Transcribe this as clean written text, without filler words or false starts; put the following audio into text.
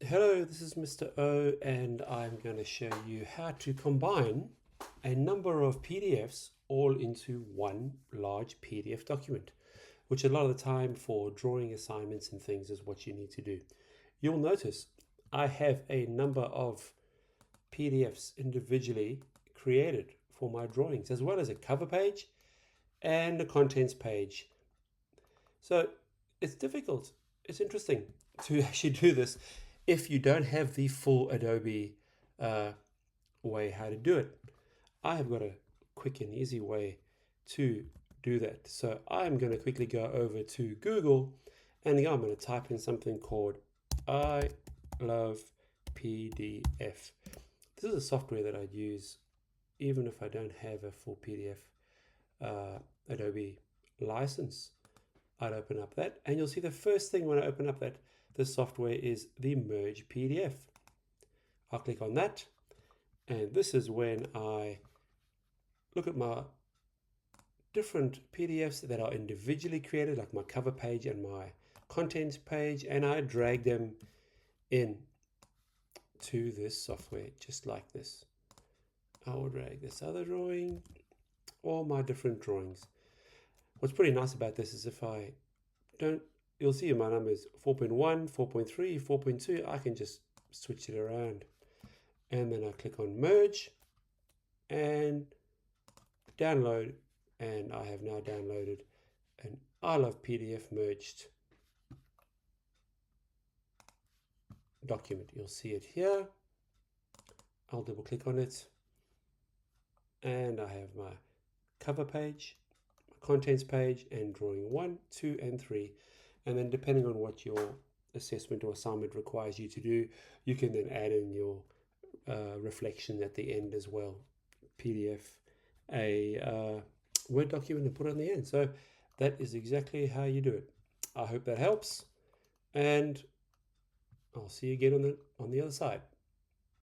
Hello, this is Mr. O, and I'm going to show you how to combine a number of PDFs all into one large PDF document, which a lot of the time for drawing assignments and things is what you need to do. You'll notice I have a number of PDFs individually created for my drawings, as well as a cover page and a contents page. So it's difficult, it's interesting to actually do this if you don't have the full Adobe way how to do it. I have got a quick and easy way to do that. So I'm going to quickly go over to Google and I'm going to type in something called ILovePDF. This is a software that I'd use even if I don't have a full PDF Adobe license. I'd open up that and you'll see the first thing when I open up this software is the Merge PDF. I'll click on that, and this is when I look at my different PDFs that are individually created, like my cover page and my contents page, and I drag them in to this software just like this. I will drag this other drawing, all my different drawings. What's pretty nice about this is if I don't, you'll see my numbers 4.1, 4.3, 4.2. I can just switch it around. And then I click on merge and download. And I have now downloaded an ILovePDF merged document. You'll see it here. I'll double click on it. And I have my cover page, my contents page, and drawing 1, 2, and 3. And then depending on what your assessment or assignment requires you to do, you can then add in your reflection at the end as well. PDF, a Word document, and put it on the end. So that is exactly how you do it. I hope that helps, and I'll see you again on the other side.